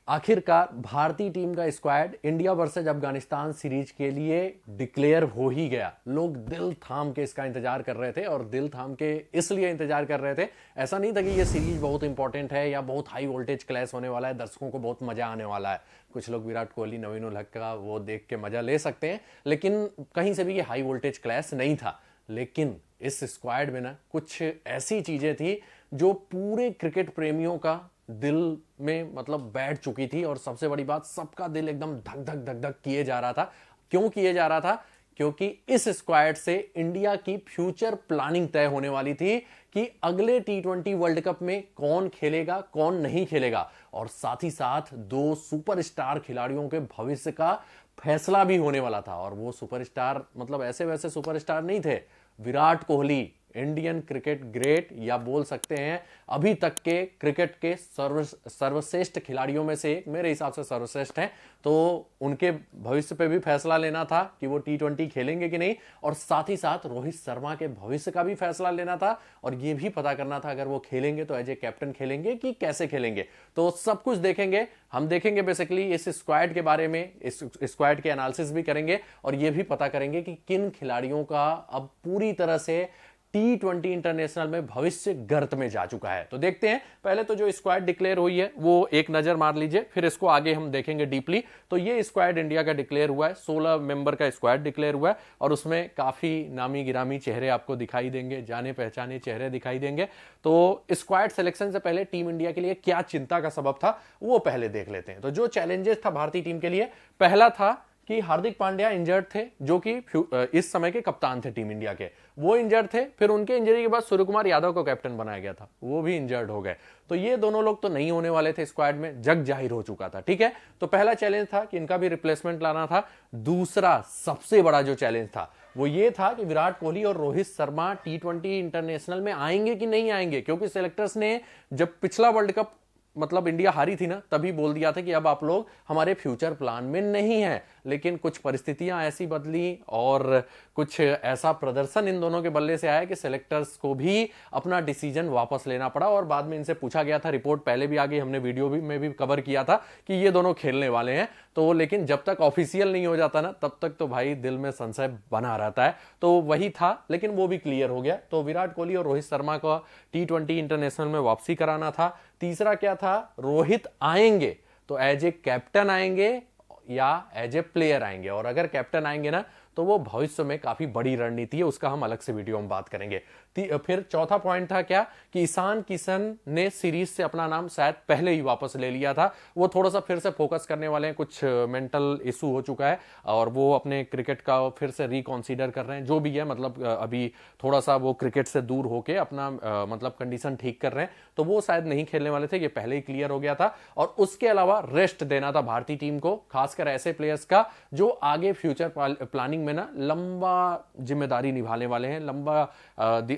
आखिरकार भारतीय टीम का squad India versus Afghanistan series के लिए डिक्लेयर हो ही गया। लोग दिल थाम के इसका इंतजार कर रहे थे और दिल थाम के इसलिए इंतजार कर रहे थे, ऐसा नहीं था कि ये सीरीज बहुत इंपॉर्टेंट है या बहुत हाई वोल्टेज क्लैश होने वाला है, दर्शकों को बहुत मजा आने वाला है। कुछ लोग विराट कोहली नवीन उल हक का वो देख के मजा ले सकते हैं, लेकिन कहीं से भी ये हाई वोल्टेज क्लैश नहीं था। लेकिन इस स्क्वाड में ना कुछ ऐसी चीजें थी जो पूरे क्रिकेट प्रेमियों का दिल में मतलब बैठ चुकी थी, और सबसे बड़ी बात, सबका दिल एकदम धक धक धक धक किए जा रहा था। क्यों किए जा रहा था? क्योंकि इस स्क्वाड से इंडिया की फ्यूचर प्लानिंग तय होने वाली थी कि अगले T20 वर्ल्ड कप में कौन खेलेगा कौन नहीं खेलेगा, और साथ ही साथ दो सुपरस्टार खिलाड़ियों के भविष्य का फैसला भी होने वाला था। और वो सुपरस्टार मतलब ऐसे वैसे सुपरस्टार नहीं थे। Virat Kohli Indian cricket great, या बोल सकते हैं अभी तक के क्रिकेट के सर्वश्रेष्ठ खिलाड़ियों में से एक, मेरे हिसाब से सर्वश्रेष्ठ हैं। तो उनके भविष्य पे भी फैसला लेना था कि वो T20 खेलेंगे कि नहीं, और साथ ही साथ रोहित शर्मा के भविष्य का भी फैसला लेना था, और ये भी पता करना था अगर वो खेलेंगे तो एज ए कैप्टन खेलेंगे कि कैसे खेलेंगे। तो सब कुछ देखेंगे, हम देखेंगे बेसिकली इस स्क्वाड के बारे में, इस स्क्वाड के एनालिसिस भी करेंगे, और ये भी पता करेंगे कि किन खिलाड़ियों का अब पूरी तरह से T20 इंटरनेशनल में भविष्य गर्त में जा चुका है। तो देखते हैं, पहले तो जो स्क्वाड डिक्लेयर हुई है वो एक नजर मार लीजिए, फिर इसको आगे हम देखेंगे डीपली। तो ये स्क्वाड इंडिया का डिक्लेयर हुआ है, 16 मेंबर का स्क्वाड डिक्लेयर हुआ है, और उसमें काफी नामी गिरामी चेहरे आपको दिखाई देंगे, जाने पहचाने चेहरे दिखाई देंगे। तो स्क्वाड सिलेक्शन से पहले टीम इंडिया के लिए क्या चिंता का सबब था वो पहले देख लेते हैं। तो जो चैलेंजेस था भारतीय टीम के लिए, पहला था कि हार्दिक पांड्या इंजर्ड थे, जो कि इस समय के कप्तान थे टीम इंडिया के, वो इंजर्ड थे। फिर उनके इंजरी के बाद सूर्यकुमार यादव को कैप्टन बनाया गया था, वो भी इंजर्ड हो गए। तो ये दोनों लोग तो नहीं होने वाले थे स्क्वाड में, जग जाहिर हो चुका था। ठीक है, तो पहला चैलेंज था कि इनका भी रिप्लेसमेंट लाना था। दूसरा सबसे बड़ा जो चैलेंज था वो ये था कि विराट कोहली और रोहित शर्मा T20 इंटरनेशनल में आएंगे कि नहीं आएंगे, क्योंकि सेलेक्टर्स ने जब पिछला वर्ल्ड कप मतलब इंडिया हारी थी ना, तभी बोल दिया था कि अब आप लोग हमारे फ्यूचर प्लान में नहीं है। लेकिन कुछ परिस्थितियां ऐसी बदली और कुछ ऐसा प्रदर्शन इन दोनों के बल्ले से आया कि सेलेक्टर्स को भी अपना डिसीजन वापस लेना पड़ा, और बाद में इनसे पूछा गया था, रिपोर्ट पहले भी आ गई, हमने वीडियो में भी कवर किया था कि ये दोनों खेलने वाले हैं। तो लेकिन जब तक ऑफिशियल नहीं हो जाता ना, तब तक तो भाई दिल में संशय बना रहता है। तो वही था, लेकिन वो भी क्लियर हो गया। तो विराट कोहली और रोहित शर्मा को T20 इंटरनेशनल में वापसी कराना था। तीसरा क्या था? रोहित आएंगे तो एज ए कैप्टन आएंगे या एज ए प्लेयर आएंगे, और अगर कैप्टन आएंगे ना तो वो भविष्य में काफी बड़ी रणनीति है, उसका हम अलग से वीडियो में बात करेंगे। फिर चौथा पॉइंट था क्या कि ईशान किशन ने सीरीज से अपना नाम शायद पहले ही वापस ले लिया था, वो थोड़ा सा फिर से फोकस करने वाले हैं, कुछ मेंटल इशू हो चुका है और वो अपने क्रिकेट का फिर से रिकॉन्सिडर कर रहे हैं, जो भी है मतलब अभी थोड़ा सा वो क्रिकेट से दूर होके अपना मतलब कंडीशन ठीक कर रहे हैं। तो वो शायद नहीं खेलने वाले थे, ये पहले ही क्लियर हो गया था। और उसके अलावा रेस्ट देना था भारतीय टीम को, खासकर ऐसे प्लेयर्स का जो आगे फ्यूचर प्लानिंग में ना लंबा जिम्मेदारी निभाने वाले हैं,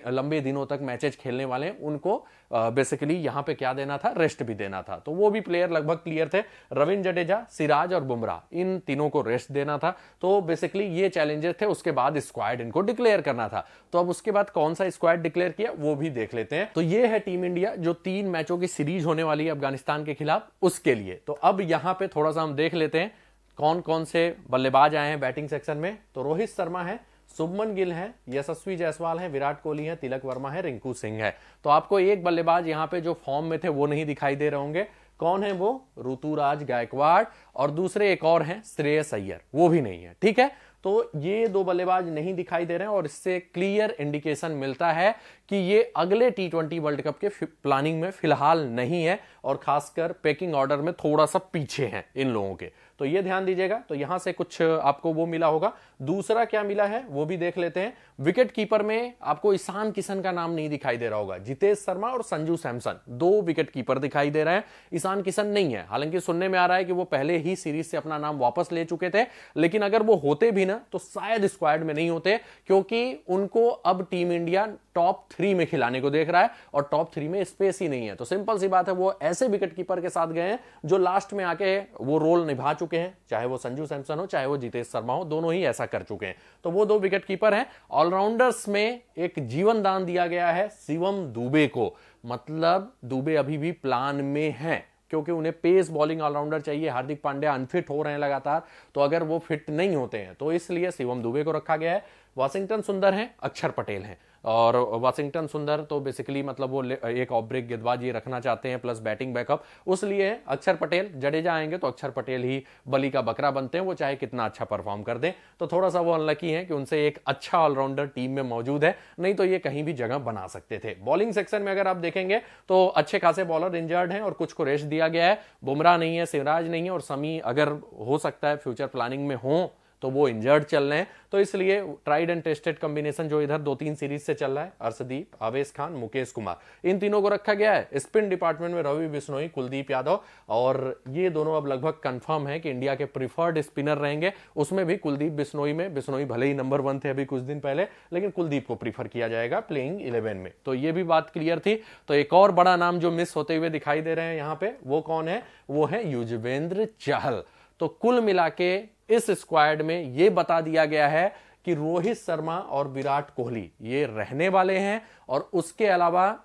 लंबे दिनों तक मैचेस खेलने वाले हैं, उनको बेसिकली यहां पे क्या देना था? रेस्ट भी देना था। तो वो भी प्लेयर लगभग क्लियर थे, रविंद्र जडेजा, सिराज और बुमराह, इन तीनों को रेस्ट देना था। तो बेसिकली ये चैलेंजेस थे। उसके बाद स्क्वाड इनको डिक्लेयर करना था। तो अब उसके बाद कौन सा स्क्वाड डिक्लेयर किया वो भी देख लेते हैं। तो ये है टीम इंडिया जो 3 मैचों की सीरीज होने वाली है अफगानिस्तान के खिलाफ, उसके लिए। तो अब यहां पे थोड़ा सा हम देख लेते हैं कौन कौन से बल्लेबाज आए हैं बैटिंग सेक्शन में। तो रोहित शर्मा है, शुभमन गिल है, यशस्वी जायसवाल है, विराट कोहली है, तिलक वर्मा है, रिंकू सिंह है। तो आपको एक बल्लेबाज यहां पे जो फॉर्म में थे वो नहीं दिखाई दे रहे होंगे। कौन है वो? ऋतुराज गायकवाड़, और दूसरे एक और हैं श्रेयस अय्यर, वो भी नहीं है। ठीक है, तो ये 2 बल्लेबाज नहीं दिखाई दे रहे हैं, और इससे क्लियर इंडिकेशन मिलता है कि ये अगले T20 वर्ल्ड कप के प्लानिंग में फिलहाल नहीं है, और खासकर पैकिंग ऑर्डर में थोड़ा सा पीछे हैं इन लोगों के। तो ये ध्यान दीजिएगा। तो यहां से कुछ आपको वो मिला होगा। दूसरा क्या मिला है वो भी देख लेते हैं। विकेट कीपर में आपको ईशान किशन का नाम नहीं दिखाई दे रहा होगा, जितेश शर्मा और संजू सैमसन 2 विकेट कीपर दिखाई दे रहे हैं, ईशान किशन नहीं है। हालांकि सुनने में आ रहा है कि वो पहले ही सीरीज से अपना नाम वापस ले चुके थे, लेकिन अगर वो होते भी ना तो शायद स्क्वाड में नहीं होते, क्योंकि उनको अब टीम इंडिया टॉप 3 में खिलाने को देख रहा है, और टॉप 3 में स्पेस ही नहीं है। तो सिंपल सी बात है, वो ऐसे विकेट कीपर के साथ गए हैं जो लास्ट में आके वो रोल निभा चुके हैं, चाहे वो संजू सैमसन हो चाहे वो जितेश शर्मा हो, दोनों ही ऐसा कर चुके हैं। तो वो 2 विकेट कीपर हैं। ऑलराउंडर्स में एक जीवन दान दिया गया है शिवम दुबे को, मतलब दुबे अभी भी प्लान में है, क्योंकि उन्हें पेस बॉलिंग ऑलराउंडर चाहिए। हार्दिक पांड्या अनफिट हो रहे हैं लगातार, तो अगर वो फिट नहीं होते हैं तो इसलिए शिवम दुबे को रखा गया है। वाशिंगटन सुंदर हैं, अक्षर पटेल हैं, और वाशिंगटन सुंदर तो बेसिकली मतलब वो एक ऑफ ब्रेक गेंदबाज ये रखना चाहते हैं प्लस बैटिंग बैकअप, उसलिए अक्षर पटेल। जडेजा आएंगे तो अक्षर पटेल ही बलि का बकरा बनते हैं, वो चाहे कितना अच्छा परफॉर्म कर दें। तो थोड़ा सा वो अनलकी है कि उनसे एक अच्छा ऑलराउंडर टीम में मौजूद है, नहीं तो ये कहीं भी जगह बना सकते थे। बॉलिंग सेक्शन में अगर आप देखेंगे तो अच्छे खासे बॉलर इंजर्ड हैं और कुछ को रेस्ट दिया गया है। बुमराह नहीं है, सिराज नहीं है, और समी अगर हो सकता है फ्यूचर प्लानिंग में हो तो वो इंजर्ड चल रहे हैं, तो इसलिए ट्राइड एंड टेस्टेड कॉम्बिनेशन जो इधर 2-3 सीरीज से चल रहा है, अर्शदीप, आवेश खान, मुकेश कुमार, इन तीनों को रखा गया है। स्पिन डिपार्टमेंट में रवि बिश्नोई, कुलदीप यादव, और ये दोनों अब लगभग कंफर्म है कि इंडिया के प्रिफर्ड स्पिनर रहेंगे। उसमें भी कुलदीप बिश्नोई में, बिश्नोई भले ही नंबर 1 थे अभी कुछ दिन पहले, लेकिन कुलदीप को प्रीफर किया जाएगा प्लेइंग 11 में, तो ये भी बात क्लियर थी। तो एक और बड़ा नाम जो मिस होते हुए दिखाई दे रहे हैं यहाँ पे, वो कौन है? वो है युजवेंद्र चहल। तो कुल मिला के इस स्क्वाड में यह बता दिया गया है कि रोहित शर्मा और विराट कोहली ये रहने वाले हैं, और उसके अलावा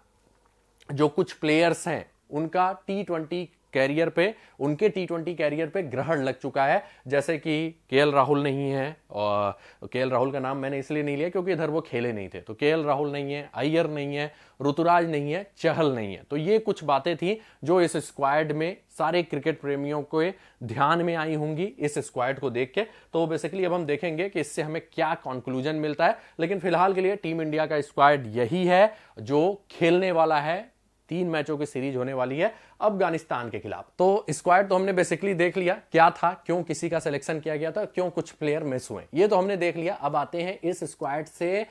जो कुछ प्लेयर्स हैं उनका टी20 कैरियर पे, उनके टी20 कैरियर पे ग्रहण लग चुका है। जैसे कि केएल राहुल नहीं है, और केएल राहुल का नाम मैंने इसलिए नहीं लिया क्योंकि इधर वो खेले नहीं थे, तो केएल राहुल नहीं है, अय्यर नहीं है, ऋतुराज नहीं है, चहल नहीं है। तो ये कुछ बातें थी जो इस स्क्वाड में सारे क्रिकेट प्रेमियों को ध्यान में आई होंगी इस स्क्वाड को देख के। तो बेसिकली अब हम देखेंगे कि इससे हमें क्या कंक्लूजन मिलता है, लेकिन फिलहाल के लिए टीम इंडिया का स्क्वाड यही है जो खेलने वाला है। 3 मैचों की सीरीज होने वाली है अफगानिस्तान के खिलाफ। तो स्क्वाड तो हमने बेसिकली देख लिया क्या था, क्यों किसी का सिलेक्शन किया गया था, क्यों कुछ प्लेयर मिस हुए, ये तो हमने देख लिया। अब आते हैं इस स्क्वाड से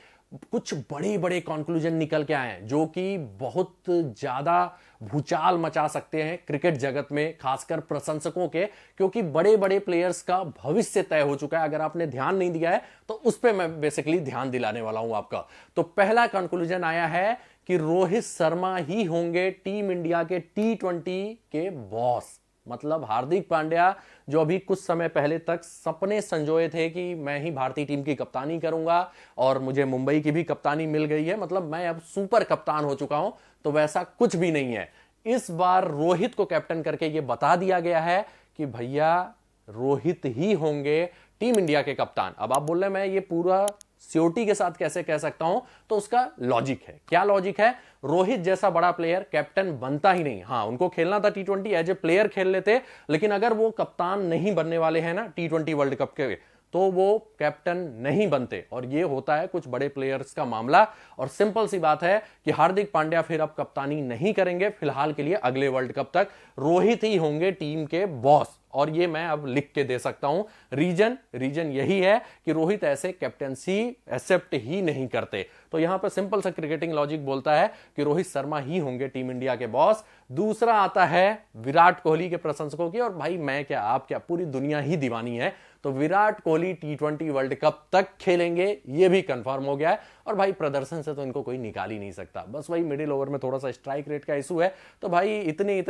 कुछ बड़े बड़े कंक्लूजन निकल के आए हैं जो कि बहुत ज्यादा भूचाल मचा सकते हैं क्रिकेट जगत में, खासकर प्रशंसकों के, क्योंकि बड़े बड़े प्लेयर्स का भविष्य तय हो चुका है। अगर आपने ध्यान नहीं दिया है तो उस पर मैं बेसिकली ध्यान दिलाने वाला हूं आपका। तो पहला कंक्लूजन आया है कि रोहित शर्मा ही होंगे टीम इंडिया के टी20 के बॉस। मतलब हार्दिक पांड्या जो अभी कुछ समय पहले तक सपने संजोए थे कि मैं ही भारतीय टीम की कप्तानी करूंगा और मुझे मुंबई की भी कप्तानी मिल गई है, मतलब मैं अब सुपर कप्तान हो चुका हूं, तो वैसा कुछ भी नहीं है। इस बार रोहित को कैप्टन करके यह बता दिया गया है कि भैया रोहित ही होंगे टीम इंडिया के कप्तान। अब आप बोल रहे हैं मैं ये पूरा सियोटी के साथ कैसे कह सकता हूं, तो उसका लॉजिक है। क्या लॉजिक है? रोहित जैसा बड़ा प्लेयर कैप्टन बनता ही नहीं। हां, उनको खेलना था टी20, एज ए प्लेयर खेल लेते, लेकिन अगर वो कप्तान नहीं बनने वाले हैं ना टी20 वर्ल्ड कप के, तो वो कैप्टन नहीं बनते, और ये होता है कुछ बड़े प्लेयर्स का मामला। और सिंपल सी बात है कि हार्दिक पांड्या फिर अब कप्तानी नहीं करेंगे फिलहाल के लिए, अगले वर्ल्ड कप तक रोहित ही होंगे टीम के बॉस। और ये मैं अब लिख के दे सकता हूं रीजन यही है कि रोहित ऐसे कैप्टेंसी एक्सेप्ट ही नहीं करते। तो यहां पर सिंपल सा क्रिकेटिंग लॉजिक बोलता है कि रोहित शर्मा ही होंगे टीम इंडिया के बॉस। दूसरा आता है विराट कोहली के प्रशंसकों की, और भाई मैं क्या आप क्या पूरी दुनिया ही दीवानी है, तो विराट कोहली टी20 वर्ल्ड कप तक खेलेंगे, ये भी कंफर्म हो गया है। और भाई प्रदर्शन से तो इनको कोई निकाल ही नहीं सकता, बस वही मिडिल ओवर में थोड़ा सा स्ट्राइक रेट का इशू है। तो भाई इतने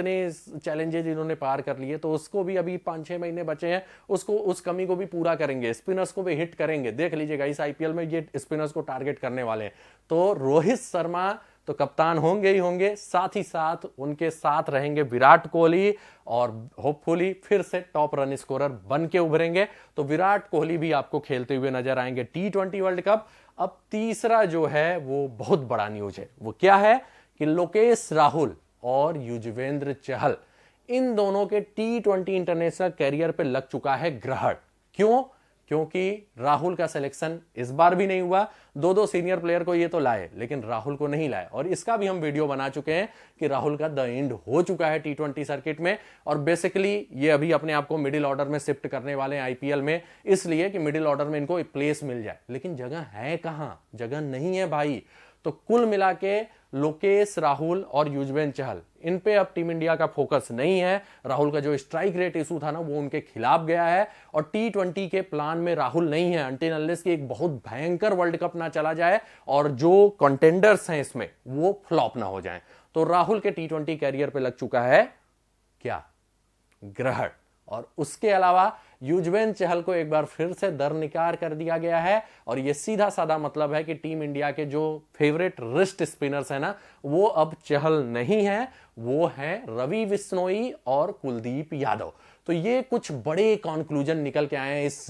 चैलेंजेस इन्होंने पार कर लिए, तो उसको भी अभी 5-6 महीने बचे हैं, उसको उस कमी को भी पूरा करेंगे, स्पिनर्स को भी हिट करेंगे। देख लीजिएगा इस आईपीएल में ये स्पिनर्स को टारगेट करने वाले हैं। तो रोहित शर्मा तो कप्तान होंगे ही होंगे, साथ ही साथ उनके साथ रहेंगे विराट कोहली, और होपफुली फिर से टॉप रन स्कोरर बन के उभरेंगे। तो विराट कोहली भी आपको खेलते हुए नजर आएंगे टी20 वर्ल्ड कप। अब तीसरा जो है वो बहुत बड़ा न्यूज है, वो क्या है कि लोकेश राहुल और युजवेंद्र चहल, इन दोनों के टी20 इंटरनेशनल कैरियर पे लग चुका है ग्रहण। क्यों? क्योंकि राहुल का सिलेक्शन इस बार भी नहीं हुआ। 2 सीनियर प्लेयर को ये तो लाए, लेकिन राहुल को नहीं लाए, और इसका भी हम वीडियो बना चुके हैं कि राहुल का द एंड हो चुका है टी20 सर्किट में। और बेसिकली ये अभी अपने आप को मिडिल ऑर्डर में शिफ्ट करने वाले हैं आईपीएल में, इसलिए कि मिडिल ऑर्डर में इनको प्लेस मिल जाए, लेकिन जगह है कहां? जगह नहीं है भाई। तो कुल मिला के लोकेश राहुल और युजवेंद्र चहल, इन पे अब टीम इंडिया का फोकस नहीं है। राहुल का जो स्ट्राइक रेट इशू था ना, वो उनके खिलाफ गया है, और टी20 के प्लान में राहुल नहीं है अनटिल अनलेस कि एक बहुत भयंकर वर्ल्ड कप ना चला जाए और जो कंटेंडर्स हैं इसमें वो फ्लॉप ना हो जाए। तो राहुल के टी20 कैरियर पे लग चुका है क्या? ग्रहण। और उसके अलावा युजवेंद्र चहल को एक बार फिर से दरनिकार कर दिया गया है। और ये सीधा साधा मतलब है कि टीम इंडिया के जो फेवरेट रिस्ट स्पिनर्स है ना, वो अब चहल नहीं है, वो है रवि बिश्नोई और कुलदीप यादव। तो ये कुछ बड़े कंक्लूजन निकल के आए हैं इस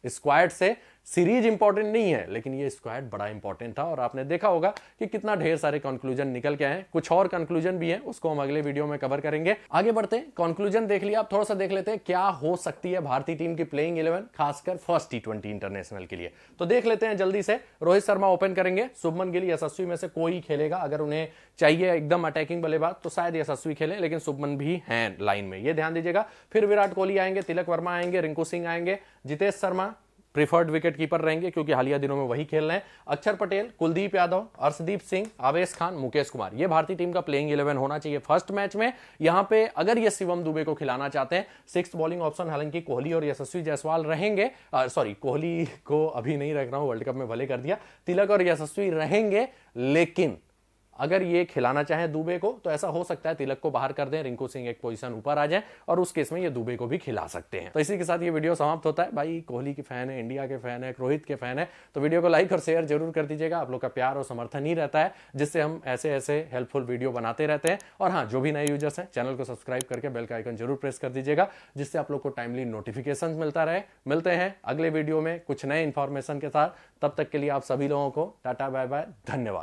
स्क्वाड से। सीरीज इंपॉर्टेंट नहीं है, लेकिन ये स्क्वाड बड़ा इंपॉर्टेंट था और आपने देखा होगा कि कितना ढेर सारे कंक्लूजन निकल के आए हैं। कुछ और कंक्लूजन भी हैं, उसको हम अगले वीडियो में कवर करेंगे। आगे बढ़ते हैं, कंक्लूजन देख लिया, आप थोड़ा सा देख लेते हैं क्या हो सकती है भारतीय टीम की प्लेइंग 11, खासकर फर्स्ट T20 इंटरनेशनल के लिए। तो देख लेते हैं जल्दी से। रोहित शर्मा ओपन करेंगे, शुभमन गिल, यशस्वी में से कोई खेलेगा। अगर उन्हें चाहिए एकदम अटैकिंग बल्लेबाज तो शायद यशस्वी खेले, लेकिन शुभमन भी हैं लाइन में, ये ध्यान दीजिएगा। फिर विराट कोहली आएंगे, तिलक वर्मा आएंगे, रिंकू सिंह आएंगे, Jitesh Sharma preferred wicket keeper रहेंगे क्योंकि हालिया दिनों में वही खेल रहे हैं, अक्षर पटेल, कुलदीप यादव, अर्शदीप सिंह, आवेश खान, मुकेश कुमार। ये भारतीय टीम का प्लेइंग 11 होना चाहिए फर्स्ट मैच में। यहां पे अगर ये शिवम दुबे को खिलाना चाहते हैं, सिक्स्थ बॉलिंग ऑप्शन हालांकि कोहली और यशस्वी जायसवाल रहेंगे। कोहली को अभी नहीं रख रहा हूं, वर्ल्ड कप में भले कर दिया। तिलक और यशस्वी रहेंगे, लेकिन अगर ये खिलाना चाहे दुबे को तो ऐसा हो सकता है तिलक को बाहर कर दें, रिंकू सिंह एक पोजीशन ऊपर आ जाए और उस केस में ये दुबे को भी खिला सकते हैं। तो इसी के साथ ये वीडियो समाप्त होता है। भाई कोहली के फैन है, इंडिया के फैन है, रोहित के फैन है, तो वीडियो को लाइक और शेयर जरूर कर दीजिएगा। आप लोग का प्यार और समर्थन ही रहता है जिससे हम ऐसे हेल्पफुल वीडियो बनाते रहते हैं। और हाँ, जो भी नए यूजर्स हैं, चैनल को सब्सक्राइब करके बेल का आइकन जरूर प्रेस कर दीजिएगा, जिससे आप लोग को टाइमली नोटिफिकेशन मिलता रहे। मिलते हैं अगले वीडियो में कुछ नए इंफॉर्मेशन के साथ। तब तक के लिए आप सभी लोगों को टाटा बाय बाय, धन्यवाद।